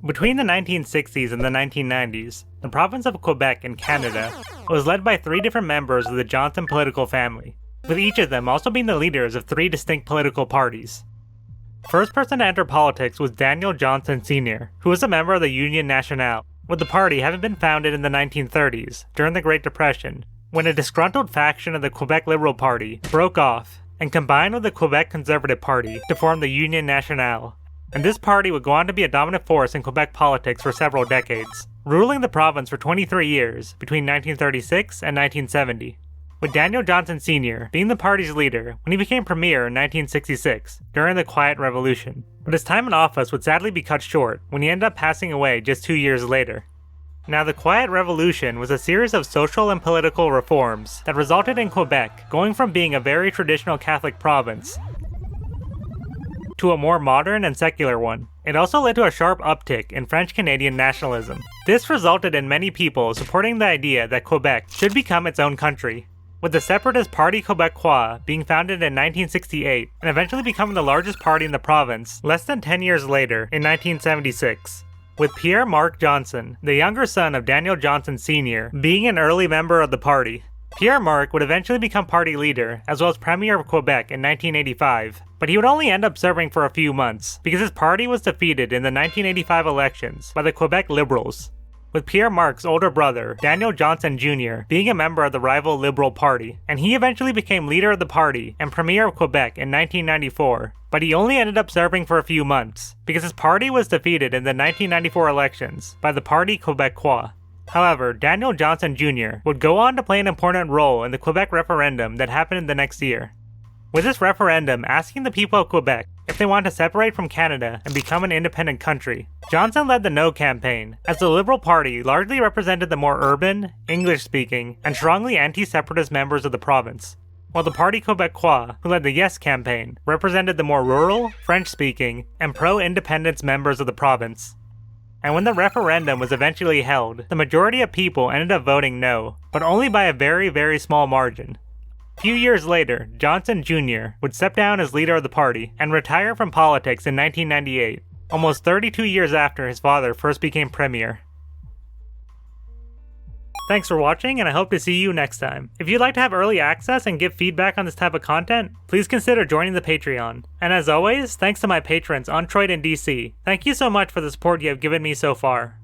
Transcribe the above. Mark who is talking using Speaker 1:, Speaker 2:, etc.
Speaker 1: Between the 1960s and the 1990s, the province of Quebec in Canada was led by 3 different members of the Johnson political family, with each of them also being the leaders of 3 distinct political parties. First person to enter politics was Daniel Johnson Sr., who was a member of the Union Nationale, with the party having been founded in the 1930s, during the Great Depression, when a disgruntled faction of the Quebec Liberal Party broke off and combined with the Quebec Conservative Party to form the Union Nationale. And this party would go on to be a dominant force in Quebec politics for several decades, ruling the province for 23 years between 1936 and 1970, with Daniel Johnson Sr. being the party's leader when he became premier in 1966 during the Quiet Revolution. But his time in office would sadly be cut short when he ended up passing away just 2 years later. Now, the Quiet Revolution was a series of social and political reforms that resulted in Quebec going from being a very traditional Catholic province to a more modern and secular one. It also led to a sharp uptick in French-Canadian nationalism. This resulted in many people supporting the idea that Quebec should become its own country, with the Separatist Parti Québécois being founded in 1968 and eventually becoming the largest party in the province less than 10 years later in 1976. With Pierre-Marc Johnson, the younger son of Daniel Johnson Sr., being an early member of the party. Pierre-Marc would eventually become party leader, as well as Premier of Quebec in 1985, but he would only end up serving for a few months, because his party was defeated in the 1985 elections by the Quebec Liberals, with Pierre-Marc's older brother, Daniel Johnson Jr., being a member of the rival Liberal Party, and he eventually became leader of the party and Premier of Quebec in 1994, but he only ended up serving for a few months, because his party was defeated in the 1994 elections by the Parti Québécois. However, Daniel Johnson Jr. would go on to play an important role in the Quebec referendum that happened the next year, with this referendum asking the people of Quebec if they want to separate from Canada and become an independent country. Johnson led the No campaign, as the Liberal Party largely represented the more urban, English-speaking, and strongly anti-separatist members of the province, while the Parti Québécois, who led the Yes campaign, represented the more rural, French-speaking, and pro-independence members of the province. And when the referendum was eventually held, the majority of people ended up voting no, but only by a very, very small margin. A few years later, Johnson Jr. would step down as leader of the party and retire from politics in 1998, almost 32 years after his father first became premier. Thanks for watching, and I hope to see you next time. If you'd like to have early access and give feedback on this type of content, please consider joining the Patreon. And as always, thanks to my patrons on Troy and DC. Thank you so much for the support you have given me so far.